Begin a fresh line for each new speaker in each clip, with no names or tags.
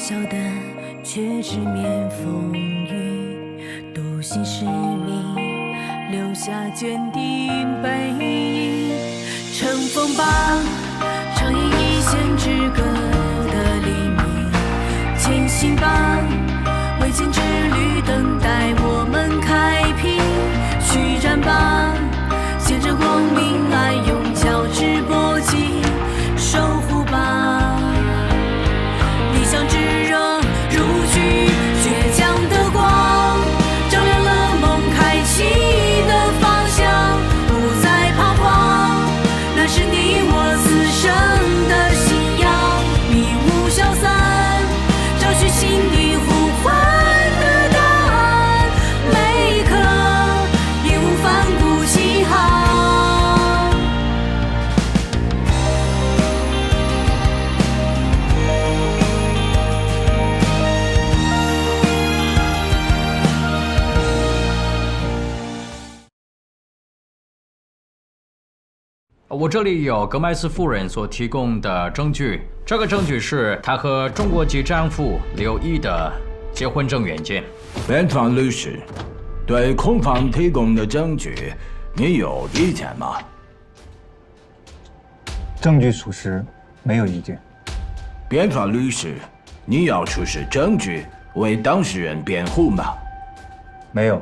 小的，却直面风雨，独行使命，留下坚定背影。乘风吧，唱演一线之歌的黎明，前行吧，未见之旅等待我们开辟，续战吧，见证光明爱用交织搏击，守护吧，理想炙热如炬，倔强的光照亮了梦开启的方向，不再彷徨，那是你我此生的信仰，迷雾消散，找寻心底呼唤的答案，每一刻义无反顾起航。
我这里有格麦斯夫人所提供的证据，这个证据是她和中国籍丈夫刘毅的结婚证原件。
辩方律师，对控方提供的证据，你有意见吗？
证据属实，没有意见。
辩方律师，你要出示证据为当事人辩护吗？
没有。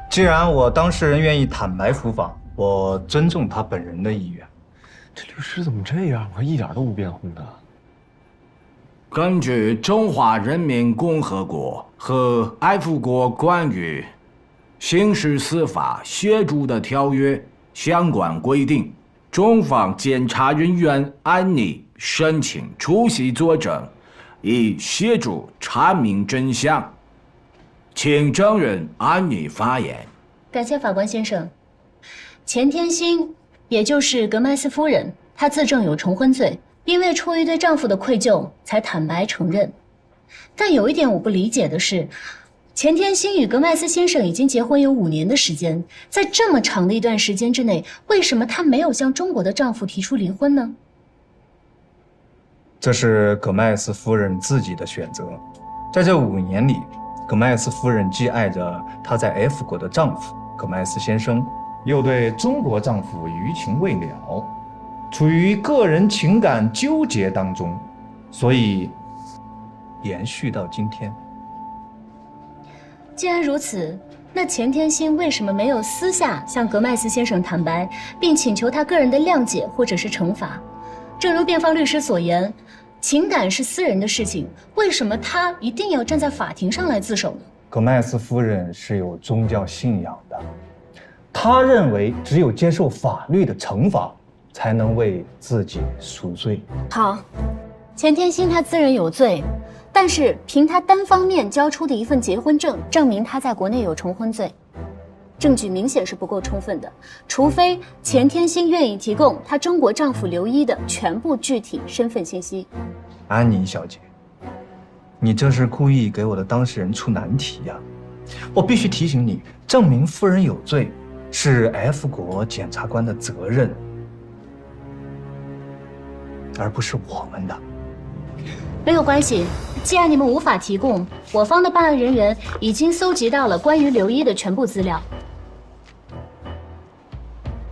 既然我当事人愿意坦白伏法，我尊重他本人的意愿。
这律师怎么这样啊？一点都不辩护的。
根据《中华人民共和国和爱国国关于刑事司法协助的条约》相关规定，中方检察人员按你申请出席作证，以协助查明真相。请证人按你发言。
感谢法官先生。钱天星，也就是格麦斯夫人，她自证有重婚罪，因为出于对丈夫的愧疚，才坦白承认。但有一点我不理解的是，钱天星与格麦斯先生已经结婚有5年的时间，在这么长的一段时间之内，为什么她没有向中国的丈夫提出离婚呢？
这是葛麦斯夫人自己的选择。在这5年里，葛麦斯夫人既爱着她在 F 国的丈夫葛麦斯先生，又对中国丈夫余情未了，处于个人情感纠结当中，所以延续到今天。
既然如此，那钱天星为什么没有私下向格麦斯先生坦白，并请求他个人的谅解或者是惩罚？正如辩方律师所言，情感是私人的事情，为什么他一定要站在法庭上来自首呢？
葛麦斯夫人是有宗教信仰的，她认为只有接受法律的惩罚，才能为自己赎罪。
好，钱天星他自认有罪，但是凭他单方面交出的一份结婚证，证明他在国内有重婚罪，证据明显是不够充分的，除非钱天星愿意提供她中国丈夫刘一的全部具体身份信息。
安妮小姐，你这是故意给我的当事人出难题呀！我必须提醒你，证明夫人有罪是 F 国检察官的责任，而不是我们的。
没有关系，既然你们无法提供，我方的办案人员已经搜集到了关于刘一的全部资料。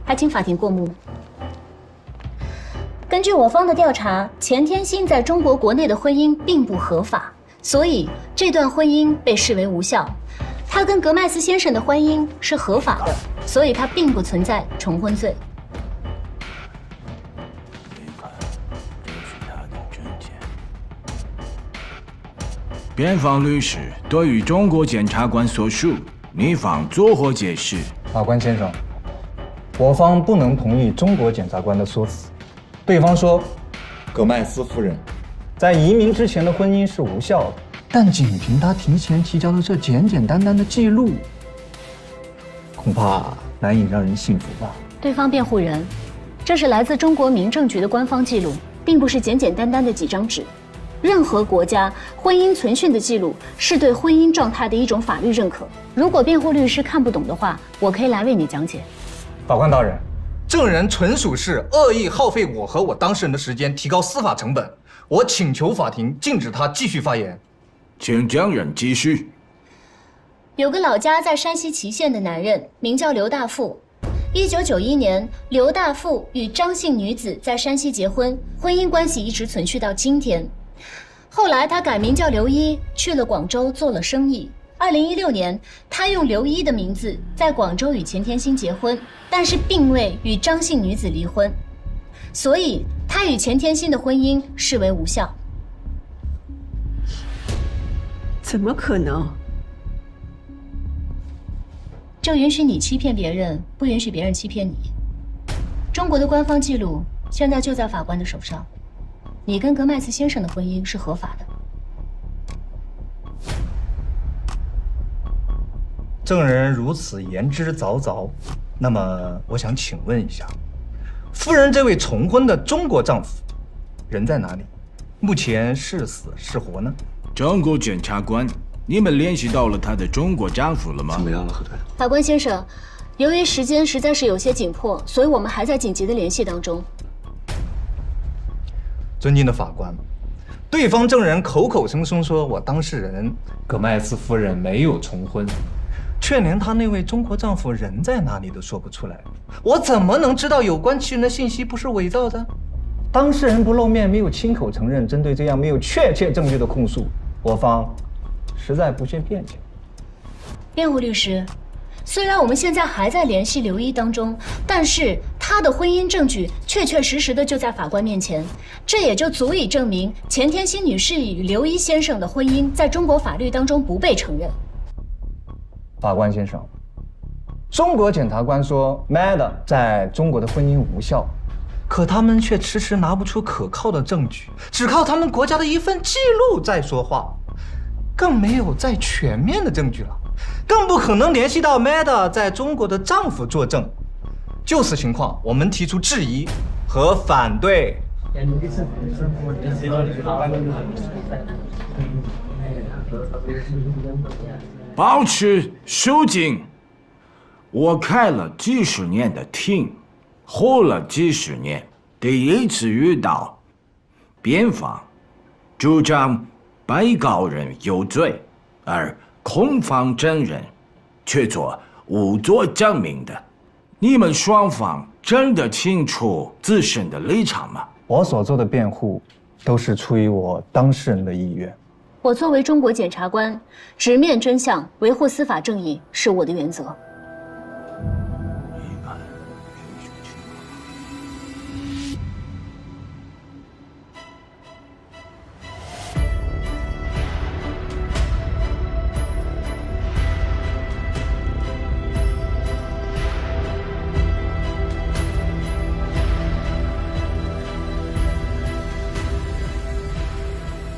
还请法庭过目。根据我方的调查，钱天星在中国国内的婚姻并不合法，所以这段婚姻被视为无效。他跟格麦斯先生的婚姻是合法的，所以他并不存在重婚罪。
辩方律师对于中国检察官所述，你方作何解释？
法官先生，我方不能同意中国检察官的说辞。对方说，葛麦斯夫人在移民之前的婚姻是无效的，但仅凭她庭前提交的这简简单单的记录，恐怕难以让人信服吧。
对方辩护人，这是来自中国民政局的官方记录，并不是简简单单的几张纸。任何国家婚姻存讯的记录是对婚姻状态的一种法律认可。如果辩护律师看不懂的话，我可以来为你讲解。
法官大人，证人纯属是恶意耗费我和我当事人的时间，提高司法成本。我请求法庭禁止他继续发言。
请证人继续。
有个老家在山西祁县的男人，名叫刘大富。1991年，刘大富与张姓女子在山西结婚，婚姻关系一直存续到今天。后来他改名叫刘一，去了广州做了生意。2016年，他用刘一的名字在广州与钱天星结婚，但是并未与张姓女子离婚，所以他与钱天星的婚姻视为无效。
怎么可能？
就允许你欺骗别人，不允许别人欺骗你。中国的官方记录现在就在法官的手上，你跟格麦斯先生的婚姻是合法的。
证人如此言之凿凿，那么我想请问一下，夫人这位重婚的中国丈夫人在哪里？目前是死是活呢？
中国检察官，你们联系到了她的中国丈夫了吗？
怎么样了，何队？
法官先生，由于时间实在是有些紧迫，所以我们还在紧急的联系当中。
尊敬的法官，对方证人口口声声说我当事人
葛麦斯夫人没有重婚，
却连她那位中国丈夫人在哪里都说不出来，我怎么能知道有关其人的信息不是伪造的？当事人不露面，没有亲口承认，针对这样没有确切证据的控诉，我方实在不屑辩解。
辩护律师，虽然我们现在还在联系刘一当中，但是他的婚姻证据确确实实的就在法官面前，这也就足以证明钱天星女士与刘一先生的婚姻在中国法律当中不被承认。
法官先生，中国检察官说 Mad 在中国的婚姻无效，可他们却迟迟拿不出可靠的证据，只靠他们国家的一份记录在说话，更没有再全面的证据了，更不可能联系到 Mad 在中国的丈夫作证。就此情况，我们提出质疑和反对。
保持肃静。我开了几十年的庭，活了几十年，第一次遇到辩方主张被告人有罪，而控方证人却做无作证明的。你们双方真的清楚自身的立场吗？
我所做的辩护都是出于我当事人的意愿。
我作为中国检察官，直面真相，维护司法正义是我的原则。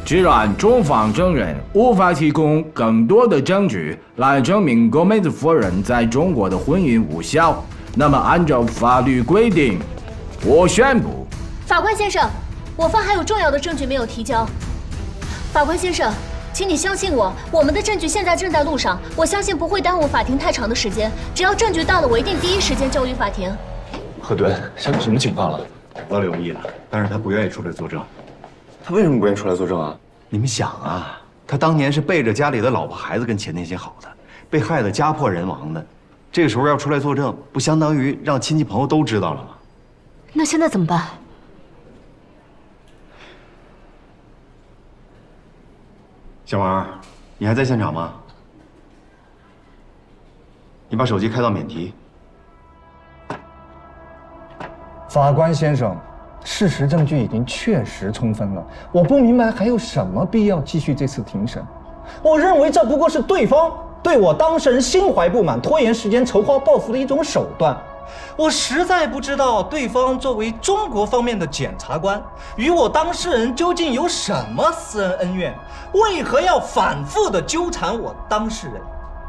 既然中方证人无法提供更多的证据来证明戈梅兹夫人在中国的婚姻无效，那么按照法律规定，我宣布。
法官先生，我方还有重要的证据没有提交。法官先生，请你相信我，我们的证据现在正在路上，我相信不会耽误法庭太长的时间。只要证据到了，我一定第一时间交于法庭。
何队，现在什么情况了？
我留意了，但是他不愿意出来作证。
他为什么不愿意出来作证啊？
你们想啊，他当年是背着家里的老婆孩子跟钱天星好的，被害得家破人亡的，这个时候要出来作证，不相当于让亲戚朋友都知道了吗？
那现在怎么办？
小王，你还在现场吗？你把手机开到免提。
法官先生，事实证据已经确实充分了，我不明白还有什么必要继续这次庭审。我认为这不过是对方对我当事人心怀不满、拖延时间、筹划报复的一种手段。我实在不知道对方作为中国方面的检察官，与我当事人究竟有什么私人恩怨，为何要反复的纠缠我当事人？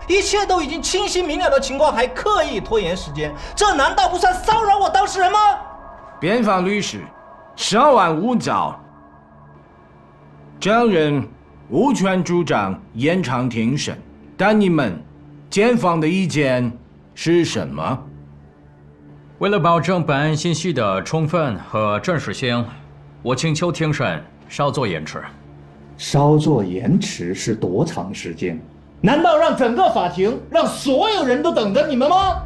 一切都已经清晰明了的情况，还刻意拖延时间，这难道不算骚扰我当事人吗？
辩方律师，稍安勿躁。证人无权主张延长庭审，但你们检方的意见是什么？
为了保证本案信息的充分和真实性，我请求庭审稍作延迟。
稍作延迟是多长时间？难道让整个法庭、让所有人都等着你们吗？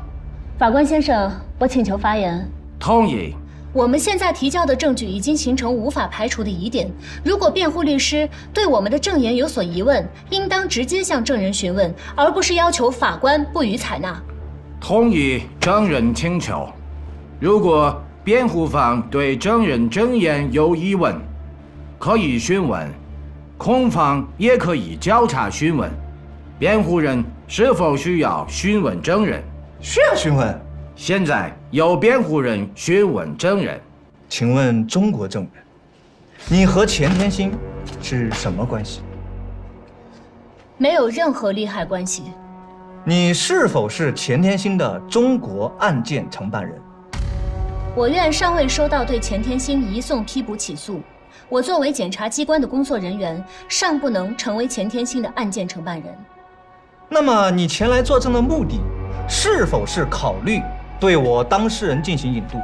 法官先生，我请求发言。
同意。
我们现在提交的证据已经形成无法排除的疑点，如果辩护律师对我们的证言有所疑问，应当直接向证人询问，而不是要求法官不予采纳。
同意证人请求。如果辩护方对证人证言有疑问，可以询问，控方也可以交叉询问，辩护人是否需要询问证人？
需要询问。
现在由辩护人询问证人。
请问中国证人，你和钱天星是什么关系？
没有任何利害关系。
你是否是钱天星的中国案件承办人？
我院尚未收到对钱天星移送批捕起诉，我作为检察机关的工作人员，尚不能成为钱天星的案件承办人。
那么你前来作证的目的，是否是考虑对我当事人进行引渡？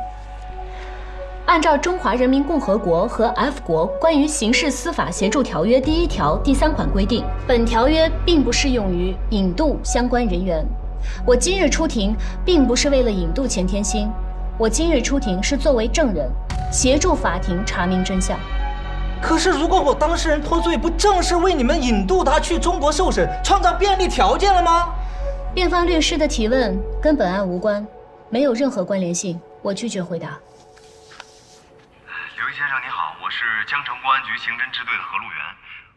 按照《中华人民共和国和 F 国关于刑事司法协助条约》第1条第3款规定，本条约并不适用于引渡相关人员。我今日出庭，并不是为了引渡钱天星，我今日出庭是作为证人，协助法庭查明真相。
可是，如果我当事人脱罪，不正是为你们引渡他去中国受审创造便利条件了吗？
辩方律师的提问跟本案无关，没有任何关联性，我拒绝回答。
刘毅先生你好，我是江城公安局刑侦支队的何路元，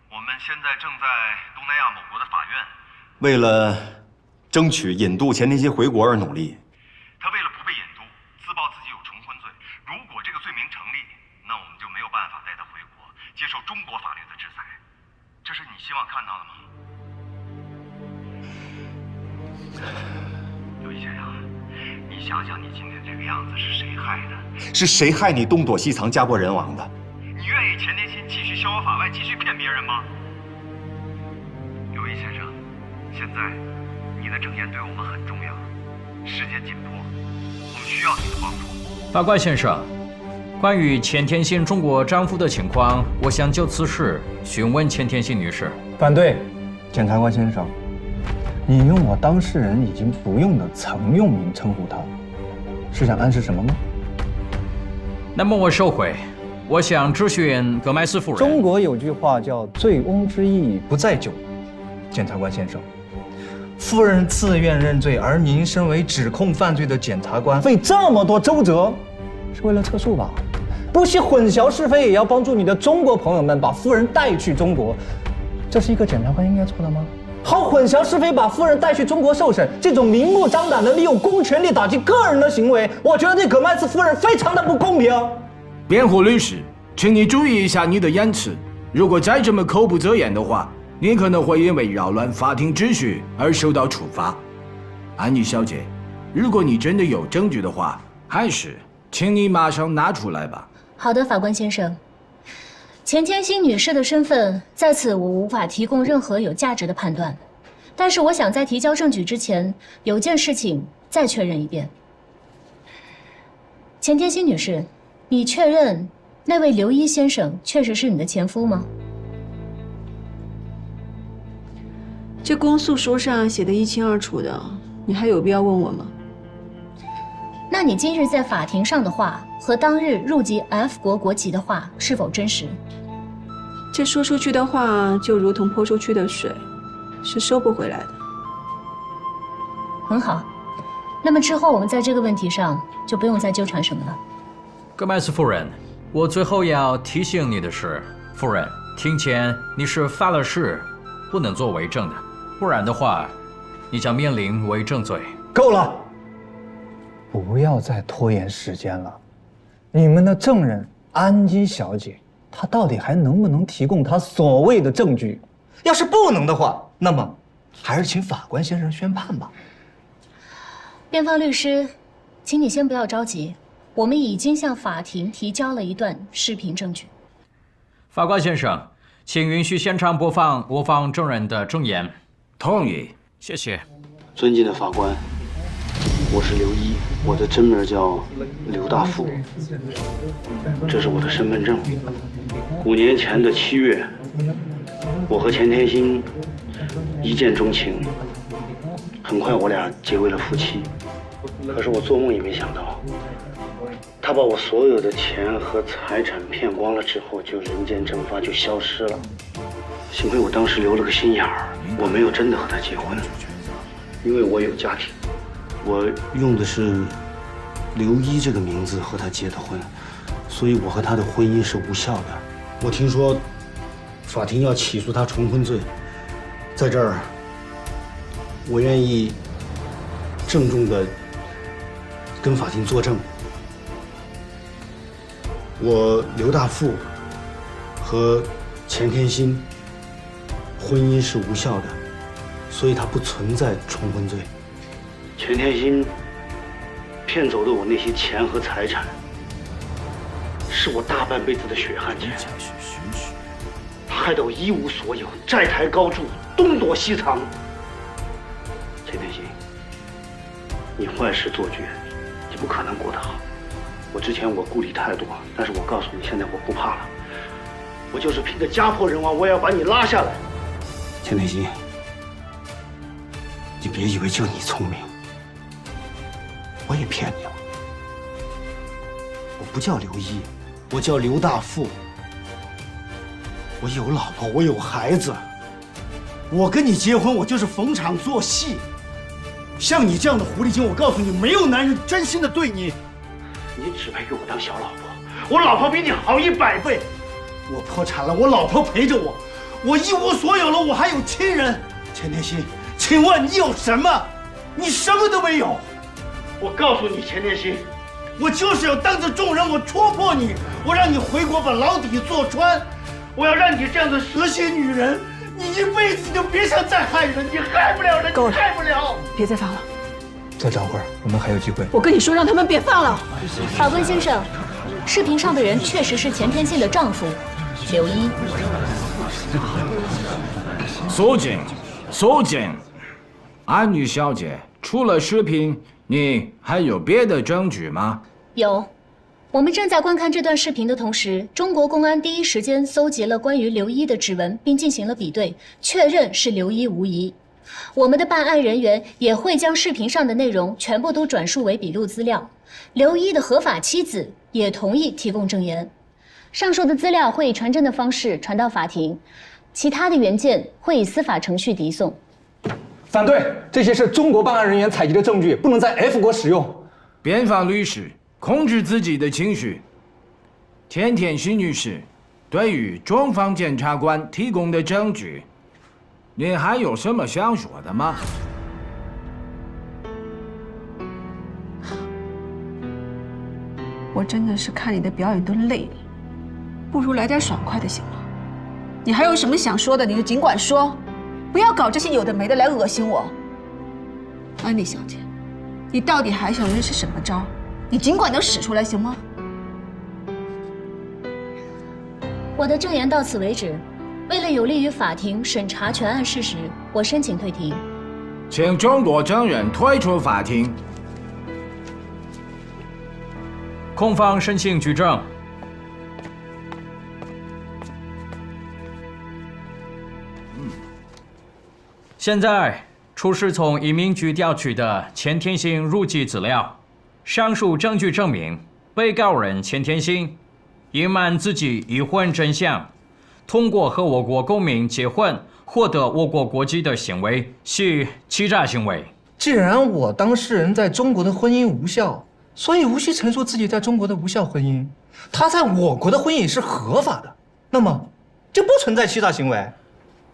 我们现在正在东南亚某国的法院，
为了争取引渡钱天星回国而努力。
他为了不被引渡，自曝自己有重婚罪。如果这个罪名成立，那我们就没有办法带他回国，接受中国法律的制裁。这是你希望看到的吗？刘毅先生，你想想，你今天这个样子是谁害的？
是谁害你东躲西藏、家破人亡的？
你愿意钱天星继续逍遥法外，继续骗别人吗？刘毅先生，现在你的证言对我们很重要，时间紧迫，我们需要你的帮助。
法官先生，关于钱天星中国丈夫的情况，我想就此事询问钱天星女士。
反对。检察官先生，你用我当事人已经不用的曾用名称呼他，是想暗示什么吗？
那么我收回，我想质询葛麦斯夫人。
中国有句话叫“醉翁之意不在酒”。检察官先生，夫人自愿认罪，而您身为指控犯罪的检察官，费这么多周折，是为了撤诉吧？不惜混淆是非，也要帮助你的中国朋友们把夫人带去中国，这是一个检察官应该做的吗？好混淆是非，把夫人带去中国受审，这种明目张胆的利用公权力打击个人的行为，我觉得对葛麦斯夫人非常的不公平。
辩护律师，请你注意一下你的言辞，如果再这么口不择言的话，你可能会因为扰乱法庭秩序而受到处罚。安妮小姐，如果你真的有证据的话，还是请你马上拿出来吧。
好的，法官先生。钱天星女士的身份，在此我无法提供任何有价值的判断。但是我想在提交证据之前，有件事情再确认一遍。钱天星女士，你确认那位刘一先生确实是你的前夫吗？
这公诉书上写得一清二楚的，你还有必要问我吗？
那你今日在法庭上的话和当日入籍 F 国国籍的话是否真实？
这说出去的话就如同泼出去的水，是收不回来的。
很好，那么之后我们在这个问题上就不用再纠缠什么了。
葛麦斯夫人，我最后要提醒你的是，夫人，庭前你是发了誓，不能做为证的，不然的话，你将面临伪证罪。
够了，不要再拖延时间了。你们的证人安姬小姐，她到底还能不能提供她所谓的证据？要是不能的话，那么还是请法官先生宣判吧。
辩方律师，请你先不要着急，我们已经向法庭提交了一段视频证据。
法官先生，请允许现场播放我方证人的证言。
同意。
谢谢。
尊敬的法官，我是刘一，我的真名叫刘大富，这是我的身份证。5年前的7月，我和钱天星一见钟情，很快我俩结为了夫妻。可是我做梦也没想到，他把我所有的钱和财产骗光了之后，就人间蒸发，就消失了。幸亏我当时留了个心眼儿，我没有真的和他结婚，因为我有家庭。我用的是刘一这个名字和他结的婚，所以我和他的婚姻是无效的。我听说法庭要起诉他重婚罪，在这儿我愿意郑重地跟法庭作证，我刘大富和钱天心婚姻是无效的，所以他不存在重婚罪。钱天心骗走的我那些钱和财产，是我大半辈子的血汗钱，他害得我一无所有，债台高筑，东躲西藏。钱天心，你坏事做绝，你不可能过得好。之前我顾虑太多，但是我告诉你，现在我不怕了，我就是拼着家破人亡，我也要把你拉下来。钱天心，你别以为就你聪明，我也骗你了。我不叫刘一，我叫刘大富。我有老婆，我有孩子。我跟你结婚，我就是逢场作戏。像你这样的狐狸精，我告诉你，没有男人真心的对你。你只配给我当小老婆，我老婆比你好100倍。我破产了，我老婆陪着我，我一无所有了，我还有亲人。钱天心，请问你有什么？你什么都没有。我告诉你，钱天心，我就是要当着众人，我戳破你，我让你回国把牢底坐穿。我要让你这样的蛇蝎女人，你一辈子就别想再害人，你害不了人，你害不了。
别再放了。
再等会儿，我们还有机会。
我跟你说，让他们别放了。
法官先生，视频上的人确实是钱天信的丈夫刘一。
苏警，安女小姐，除了视频，你还有别的证据吗？
有，我们正在观看这段视频的同时，中国公安第一时间搜集了关于刘一的指纹，并进行了比对，确认是刘一无疑。我们的办案人员也会将视频上的内容全部都转述为笔录资料。刘一的合法妻子也同意提供证言。上述的资料会以传真的方式传到法庭，其他的原件会以司法程序递送。
反对，这些是中国办案人员采集的证据，不能在 F 国使用。
辩方律师，控制自己的情绪。钱天心女士，对于中方检察官提供的证据，你还有什么想说的吗？
我真的是看你的表演都累了，不如来点爽快的行吗？你还有什么想说的，你就尽管说，不要搞这些有的没的来恶心我。安妮小姐，你到底还想用是什么招？你尽管都使出来行吗？
我的证言到此为止。为了有利于法庭审查全案事实，我申请退庭。
请众多证人退出法庭。
控方申请举证。现在出示从移民局调取的钱天心入籍资料，上述证据证明，被告人钱天心隐瞒自己已婚真相。通过和我国公民结婚获得我国国籍的行为是欺诈行为。
既然我当事人在中国的婚姻无效，所以无需陈述自己在中国的无效婚姻。他在我国的婚姻是合法的，那么就不存在欺诈行为。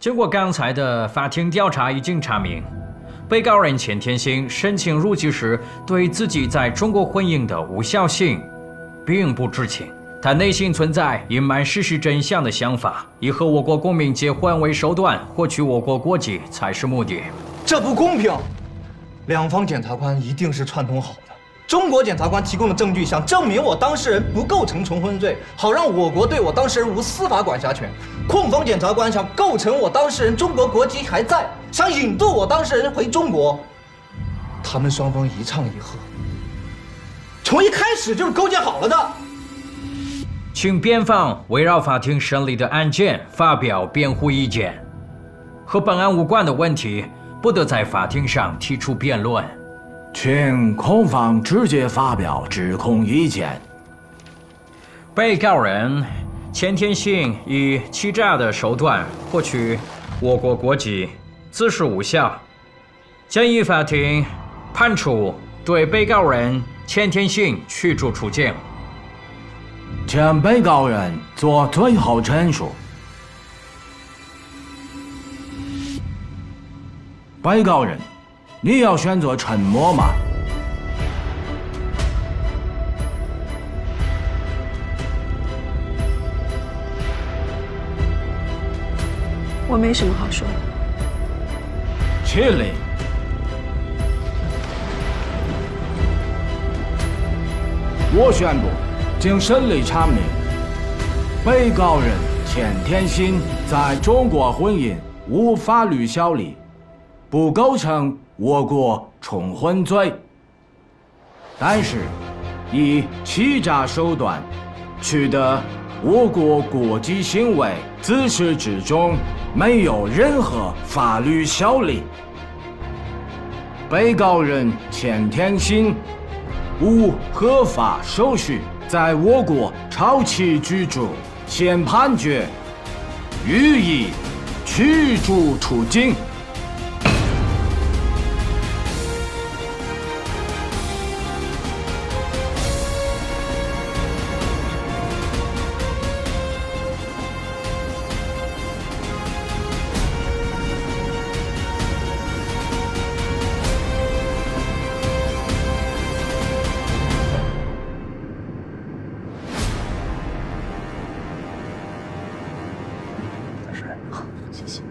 经过刚才的法庭调查，已经查明，被告人钱天心申请入籍时对自己在中国婚姻的无效性并不知情。他内心存在隐瞒事实真相的想法，以和我国公民结婚为手段获取我国国籍才是目的。
这不公平！两方检察官一定是串通好的。中国检察官提供的证据想证明我当事人不构成重婚罪，好让我国对我当事人无司法管辖权。控方检察官想构成我当事人中国国籍还在，想引渡我当事人回中国。
他们双方一唱一和，从一开始就是勾结好了的。
请辩方围绕法庭审理的案件发表辩护意见，和本案无关的问题不得在法庭上提出辩论。
请控方直接发表指控意见。
被告人钱天信以欺诈的手段获取我国国籍，自视无效，建议法庭判处对被告人钱天信驱逐出境。
请被告人做最后陈述。被告人，你要选择沉默吗？
我没什么好说的。
起立。我宣布，经审理查明，被告人钱天信在中国婚姻无法律效力，不构成我国重婚罪。但是，以欺诈手段取得我国国籍行为，自始至终没有任何法律效力。被告人钱天信无合法手续在我国长期居住，现判决予以驱逐出境。
谢谢。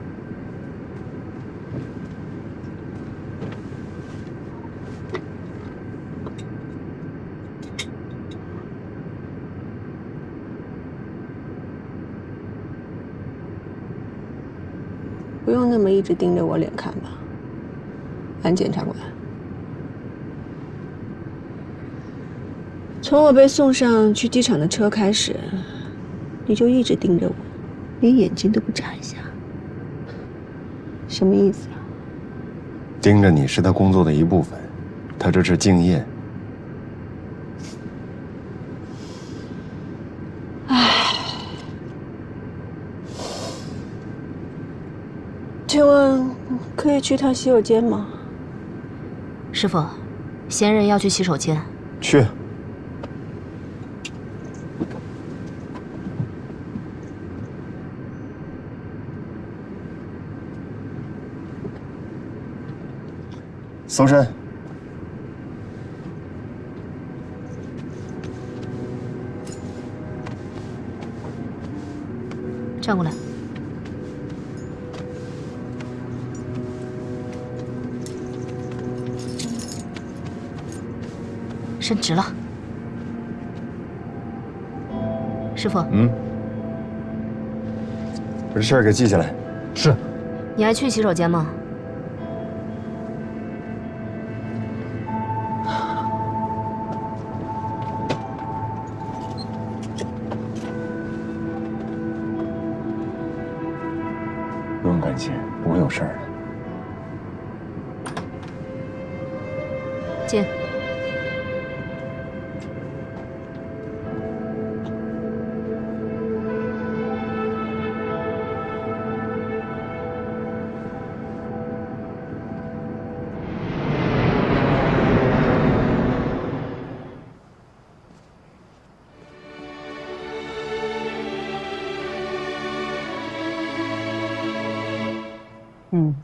不用那么一直盯着我脸看吧，安检察官。从我被送上去机场的车开始，你就一直盯着我，连眼睛都不眨一下。什么意思啊？
盯着你是他工作的一部分，他这是敬业。
唉，请问可以去趟洗手间吗？
师傅，闲人要去洗手间。
去。搜身。
站过来。伸直了。师傅。
把这事儿给记下来。
是。
你还去洗手间吗？
不用感谢，不会有事儿的。
进。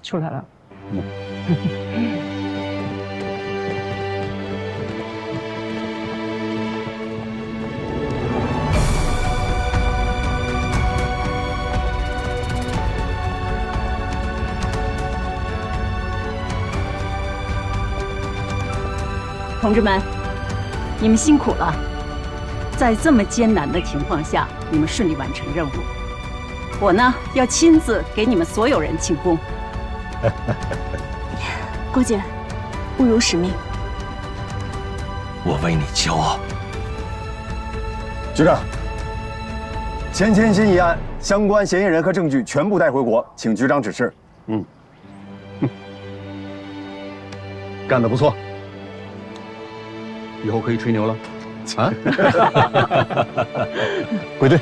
出来了。同志们，你们辛苦了，在这么艰难的情况下，你们顺利完成任务。我呢，要亲自给你们所有人庆功。
郭姐，
不辱使命。
我为你骄傲。
局长，钱天心一案相关嫌疑人和证据全部带回国，请局长指示。
干得不错，以后可以吹牛了。啊！
归队。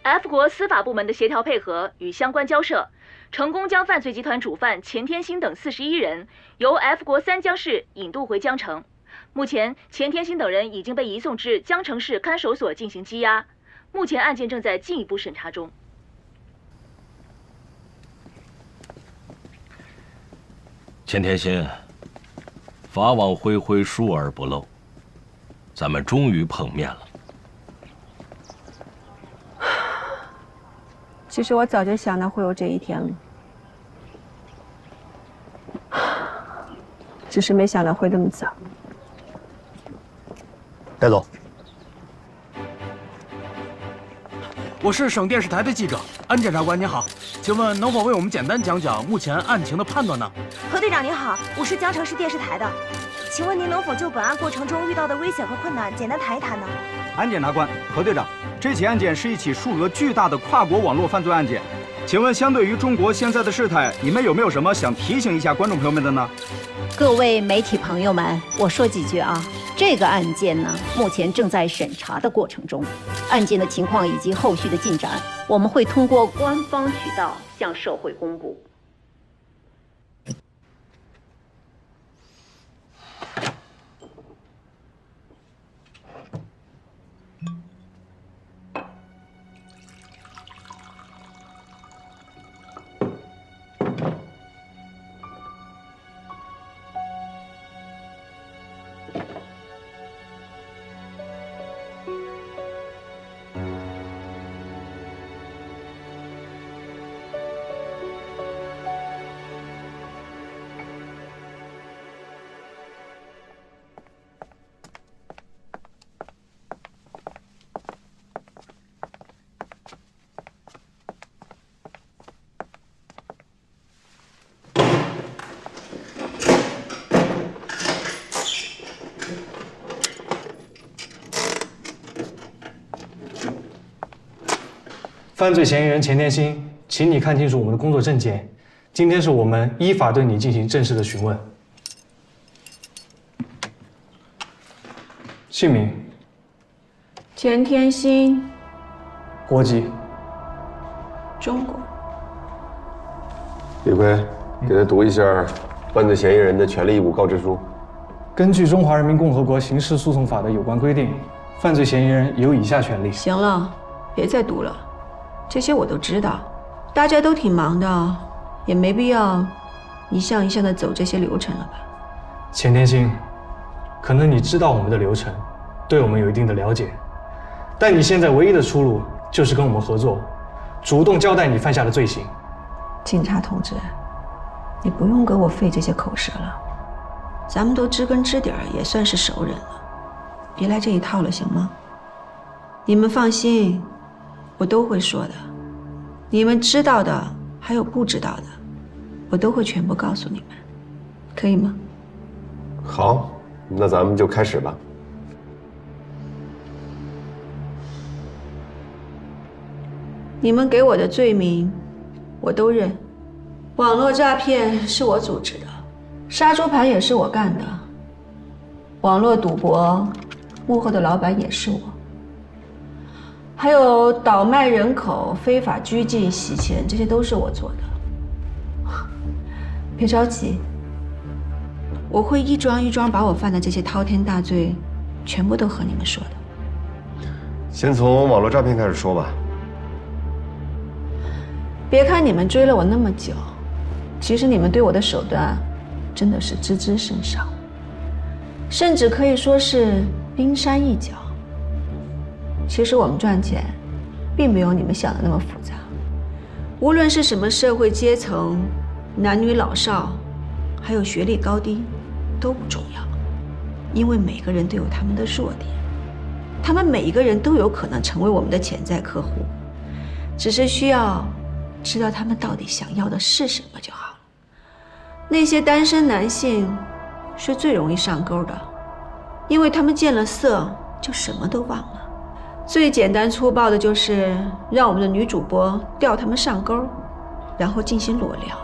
F 国司法部门的协调配合与相关交涉，成功将犯罪集团主犯钱天心等41人由 F 国三江市引渡回江城。目前，钱天心等人已经被移送至江城市看守所进行羁押。目前案件正在进一步审查中。
钱天心，法网恢恢，疏而不漏，咱们终于碰面了。
其实我早就想到会有这一天了，只是没想到会这么早。
带走。
我是省电视台的记者，安检察官您好，请问能否为我们简单讲讲目前案情的判断呢？
何队长您好，我是江城市电视台的，请问您能否就本案过程中遇到的危险和困难简单谈一谈呢？
安检察官何队长，这起案件是一起数额巨大的跨国网络犯罪案件，请问相对于中国现在的事态，你们有没有什么想提醒一下观众朋友们的呢？
各位媒体朋友们，我说几句啊。这个案件呢，目前正在审查的过程中，案件的情况以及后续的进展，我们会通过官方渠道向社会公布。
犯罪嫌疑人钱天心，请你看清楚我们的工作证件。今天是我们依法对你进行正式的询问。姓名：
钱天心。
国籍：
中国。
李逵，给他读一下犯罪嫌疑人的权利义务告知书。
根据《中华人民共和国刑事诉讼法》的有关规定，犯罪嫌疑人有以下权利。
行了，别再读了。这些我都知道，大家都挺忙的，也没必要一项一项的走这些流程了吧？
钱天心，可能你知道我们的流程，对我们有一定的了解，但你现在唯一的出路就是跟我们合作，主动交代你犯下的罪行。
警察同志，你不用给我费这些口舌了，咱们都知根知底儿，也算是熟人了，别来这一套了，行吗？你们放心。我都会说的，你们知道的还有不知道的，我都会全部告诉你们，可以吗？
好，那咱们就开始吧。
你们给我的罪名，我都认。网络诈骗是我组织的，杀猪盘也是我干的，网络赌博幕后的老板也是我。还有倒卖人口、非法拘禁、洗钱，这些都是我做的。别着急，我会一桩一桩把我犯的这些滔天大罪，全部都和你们说的。
先从网络诈骗开始说吧。
别看你们追了我那么久，其实你们对我的手段真的是知之甚少，甚至可以说是冰山一角。其实我们赚钱，并没有你们想的那么复杂。无论是什么社会阶层、男女老少，还有学历高低，都不重要。因为每个人都有他们的弱点，他们每一个人都有可能成为我们的潜在客户。只是需要知道他们到底想要的是什么就好了。那些单身男性是最容易上钩的，因为他们见了色就什么都忘了。最简单粗暴的就是让我们的女主播钓他们上钩，然后进行裸聊。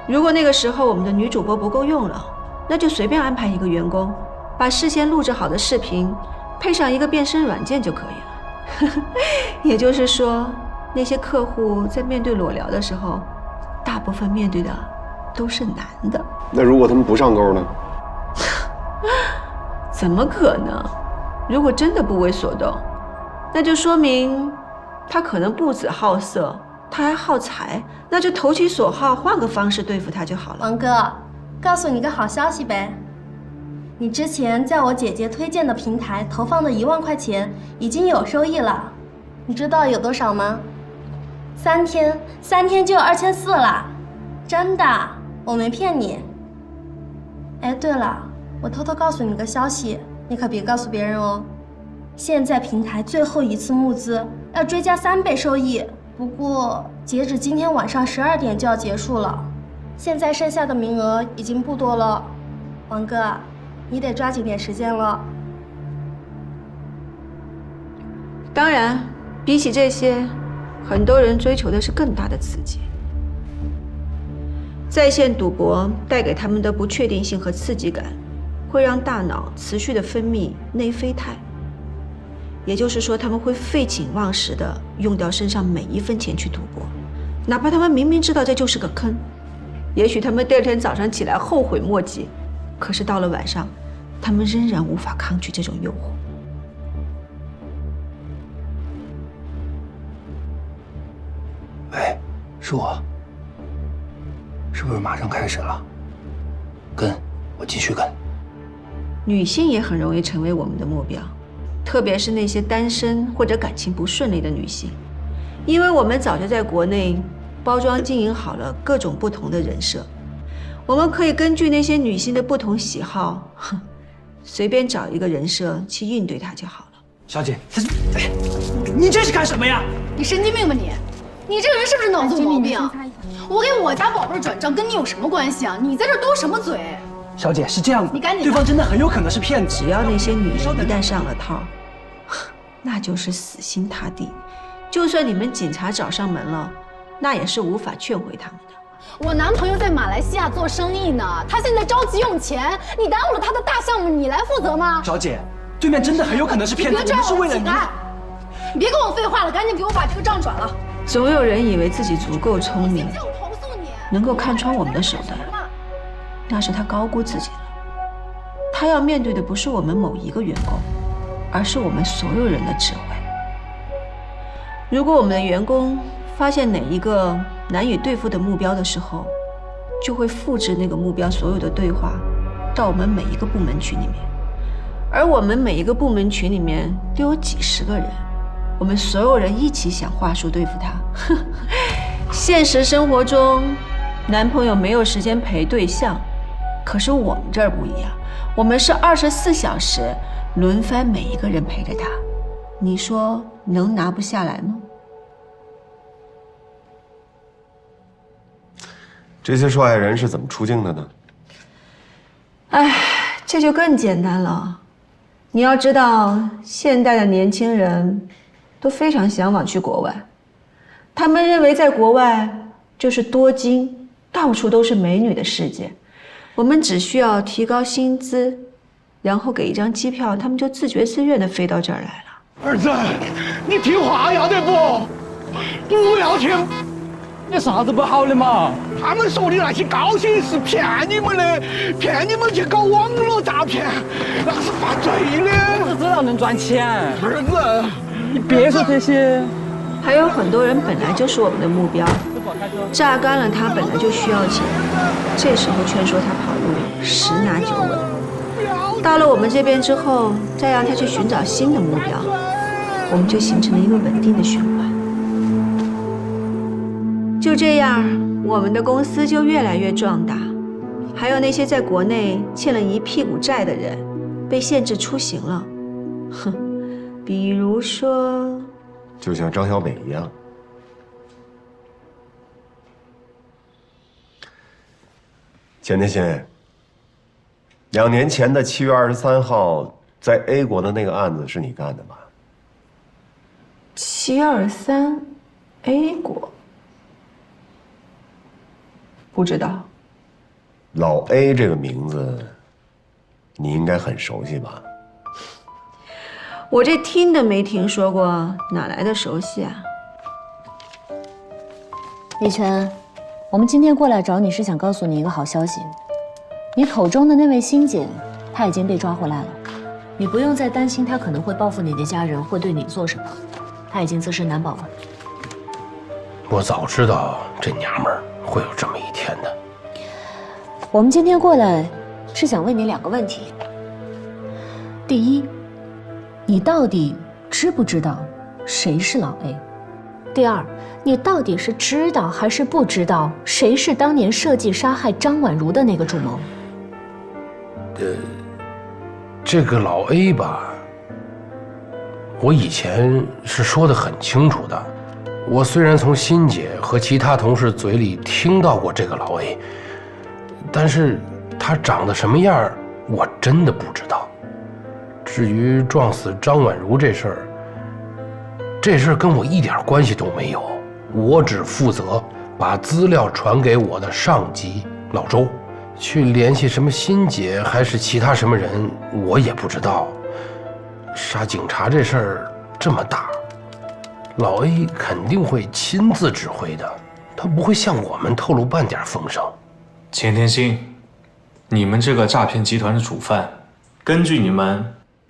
如果那个时候我们的女主播不够用了，那就随便安排一个员工，把事先录制好的视频配上一个变身软件就可以了。也就是说，那些客户在面对裸聊的时候，大部分面对的都是男的。
那如果他们不上钩呢？
怎么可能？如果真的不为所动，那就说明他可能不止好色，他还好财，那就投其所好，换个方式对付他就好了。
王哥，告诉你个好消息呗，你之前在我姐姐推荐的平台投放的1万块钱已经有收益了，你知道有多少吗？3天就有2400了，真的，我没骗你。哎，对了，我偷偷告诉你个消息，你可别告诉别人哦。现在平台最后一次募资要追加3倍收益，不过截止今天晚上12点就要结束了，现在剩下的名额已经不多了。王哥，你得抓紧点时间了。
当然，比起这些，很多人追求的是更大的刺激。在线赌博带给他们的不确定性和刺激感，会让大脑持续的分泌内啡肽，也就是说，他们会废寝忘食的用掉身上每1分钱去赌博，哪怕他们明明知道这就是个坑，也许他们第2天早上起来后悔莫及，可是到了晚上，他们仍然无法抗拒这种诱惑。
喂，是我。是不是马上开始了？跟，我继续跟。
女性也很容易成为我们的目标，特别是那些单身或者感情不顺利的女性，因为我们早就在国内包装经营好了各种不同的人设，我们可以根据那些女性的不同喜好，随便找一个人设去应对她就好了。
小姐，你这是干什么呀？
你神经病吧你！你这个人是不是脑子有毛病？我给我家宝贝转账跟你有什么关系啊？你在这兜什么嘴？
小姐是这样的，
你赶紧，
对方真的很有可能是骗子。
只要那些女人一旦上了套，那就是死心塌地。就算你们警察找上门了，那也是无法劝回他们的。
我男朋友在马来西亚做生意呢，他现在着急用钱，你耽误了他的大项目，你来负责吗？
小姐，对面真的很有可能是骗子，我们是为了你。
你别跟我废话了，赶紧给我把这个账转了。
总有人以为自己足够聪明，能够看穿我们的手段，那是他高估自己了。他要面对的不是我们某一个员工，而是我们所有人的智慧。如果我们的员工发现哪一个难以对付的目标的时候，就会复制那个目标所有的对话到我们每一个部门群里面，而我们每一个部门群里面都有几十个人。我们所有人一起想话术对付他。现实生活中，男朋友没有时间陪对象，可是我们这儿不一样，我们是24小时轮番每一个人陪着他。你说能拿不下来吗？
这些受害人是怎么出境的呢？
哎，这就更简单了。你要知道，现代的年轻人都非常向往去国外，他们认为在国外就是多金，到处都是美女的世界。我们只需要提高薪资，然后给一张机票，他们就自觉自愿地飞到这儿来了。
儿子，你听话呀，对不？不要听，
有啥子不好的嘛？
他们说的那些高薪是骗你们的，骗你们去搞网络诈骗，那是犯罪的。
只要能赚钱。
儿子。
你别说这些，
还有很多人本来就是我们的目标，榨干了他本来就需要钱，这时候劝说他跑路，10拿9稳。到了我们这边之后，再让他去寻找新的目标，我们就形成了一个稳定的循环。就这样，我们的公司就越来越壮大。还有那些在国内欠了一屁股债的人，被限制出行了，哼。比如说，
就像张小北一样。钱天心，2年前的7月23号，在 A 国的那个案子是你干的吧
723A 国，不知道。
老 A 这个名字，你应该很熟悉吧？
我这听都没听说过，哪来的熟悉啊？
李全，我们今天过来找你是想告诉你一个好消息，你口中的那位欣姐，她已经被抓回来了，你不用再担心她可能会报复你的家人，会对你做什么，她已经自身难保了。
我早知道这娘们儿会有这么一天的。
我们今天过来是想问你2个问题。第一，你到底知不知道谁是老 A？ 第二，你到底是知道还是不知道谁是当年设计杀害张婉如的那个主谋？
这个老 A 吧，我以前是说得很清楚的。我虽然从欣姐和其他同事嘴里听到过这个老 A， 但是他长得什么样，我真的不知道。至于撞死张婉如这事儿，跟我一点关系都没有，我只负责把资料传给我的上级老周，去联系什么欣姐还是其他什么人，我也不知道。杀警察这事儿这么大，老 A 肯定会亲自指挥的，他不会向我们透露半点风声。
钱天心，你们这个诈骗集团的主犯，根据你们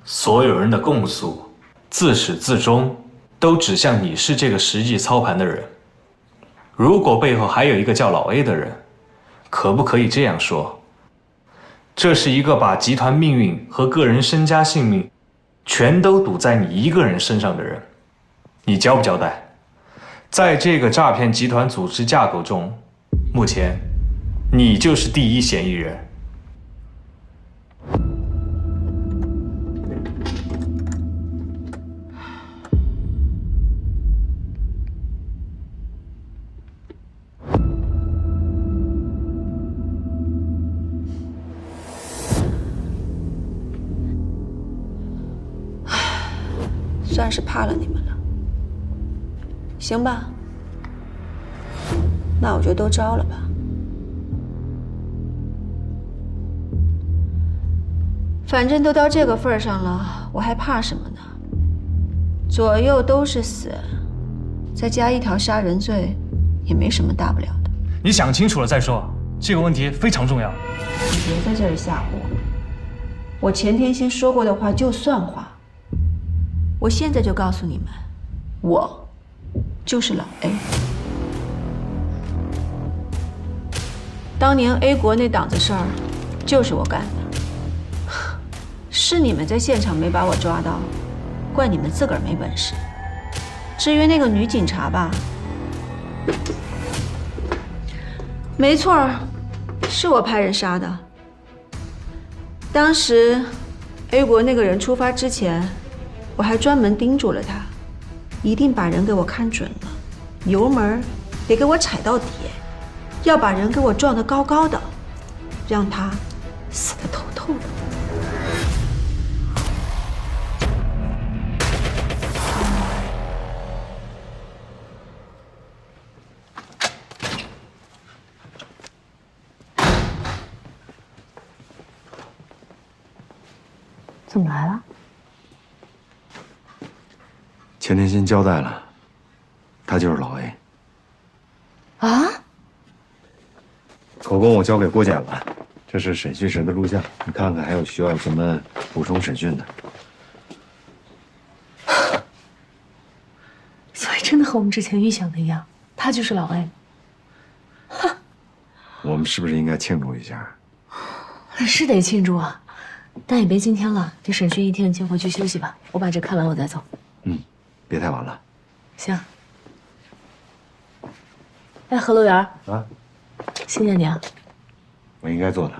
所有人的供述，自始至终都指向你是这个实际操盘的人。如果背后还有一个叫老 A 的人，可不可以这样说？这是一个把集团命运和个人身家性命全都赌在你一个人身上的人，你交不交代？在这个诈骗集团组织架构中，目前你就是第一嫌疑人。
算是怕了你们了，行吧？那我就都招了吧。反正都到这个份上了，我还怕什么呢？左右都是死，再加一条杀人罪，也没什么大不了的。
你想清楚了再说，这个问题非常重要。
你别在这里吓唬我，我钱天心说过的话就算话。我现在就告诉你们，我就是老 A。当年 A 国那档子事儿，就是我干的。是你们在现场没把我抓到，怪你们自个儿没本事。至于那个女警察吧，没错，是我派人杀的。当时 A 国那个人出发之前，我还专门叮嘱了他，一定把人给我看准了，油门得给我踩到底，要把人给我撞得高高的，让他死得透透的。
怎么来了？
钱天心交代了，他就是老 A。
啊？
口供我交给郭检了，这是审讯时的录像，你看看还有需要什么补充审讯的。
所以真的和我们之前预想的一样，他就是老 A。
我们是不是应该庆祝一下？
是得庆祝啊，但也别今天了，这审讯1天，你先回去休息吧。我把这看完我再走。
别太晚了。
行。哎，何路源
啊，
谢谢你啊。
我应该做的。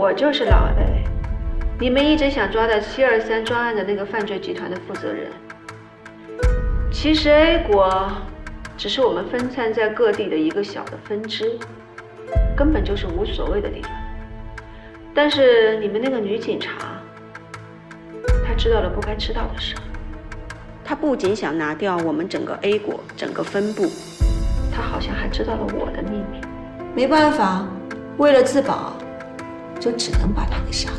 我就是老 A， 你们一直想抓的723专案的那个犯罪集团的负责人。其实 A 国只是我们分散在各地的一个小的分支，根本就是无所谓的地方。但是你们那个女警察，她知道了不该知道的事。她不仅想拿掉我们整个 A 国整个分部，她好像还知道了我的秘密。没办法，为了自保，就只能把她给杀了。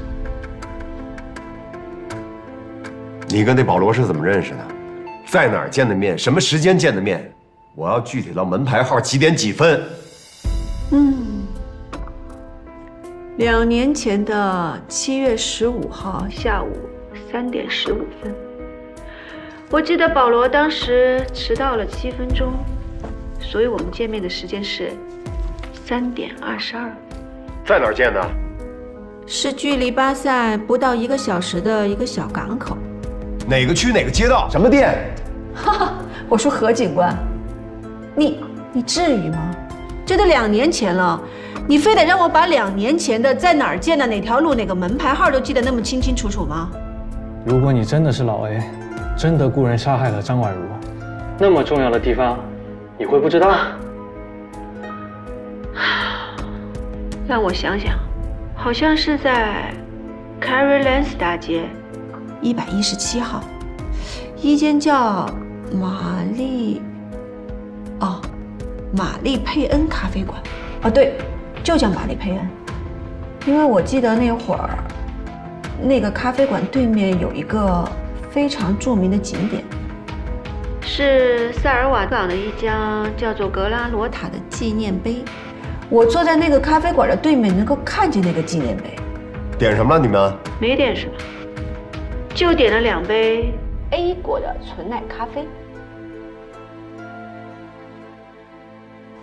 你跟那保罗是怎么认识的？在哪儿见的面？什么时间见的面？我要具体到门牌号几点几分。
2年前的7月15号下午3点15分，我记得保罗当时迟到了7分钟，所以我们见面的时间是3点22。
在哪儿见的？
是距离巴塞不到1个小时的一个小港口。
哪个区哪个街道？什么店？
哈哈，我说何警官，你至于吗？这都2年前了，你非得让我把2年前的在哪儿见的哪条路哪个门牌号都记得那么清清楚楚吗？
如果你真的是老 A， 真的雇人杀害了张婉如，那么重要的地方，你会不知道？
让我想想，好像是在 Carrie Lance 大街117号，一间叫玛丽佩恩咖啡馆。对，就叫玛丽佩恩，因为我记得那会儿，那个咖啡馆对面有一个非常著名的景点，是萨尔瓦港的一家叫做格拉罗塔的纪念碑。我坐在那个咖啡馆的对面，能够看见那个纪念碑。
点什么了你们？
没点什么，就点了2杯 A 国的纯奶咖啡。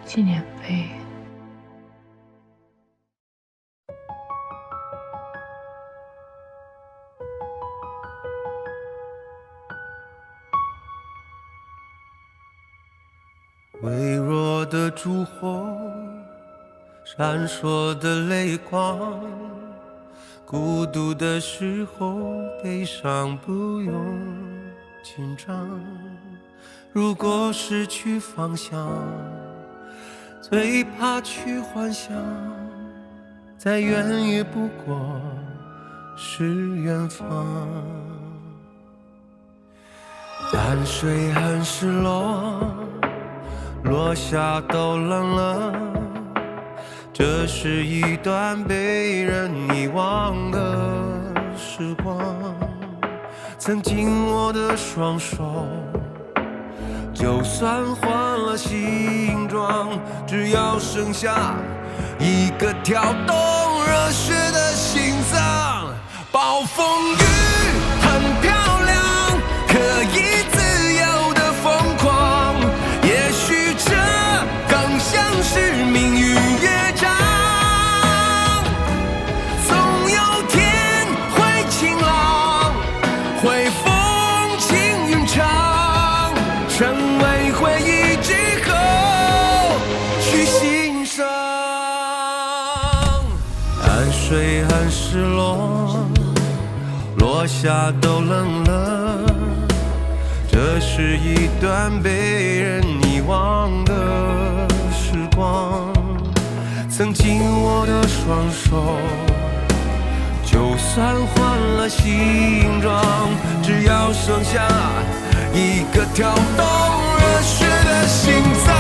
纪念碑。
微弱的烛火，闪烁的泪光，孤独的时候，悲伤不用紧张。如果失去方向，最怕去幻想，再远也不过是远方。淡水很失落，落下都冷了，这是一段被人遗忘的时光。曾经握的双手，就算换了形状，只要剩下一个跳动热血的心脏。暴风雨很漂亮，可以自由的疯狂，也许这更像是命运乐章。总有天会晴朗，会风轻云长，成为回忆之后去欣赏。淡水很失落，落下都冷了，这是一段被人遗忘的时光。曾经握的双手，就算换了形状，只要剩下一个跳动热血的心脏。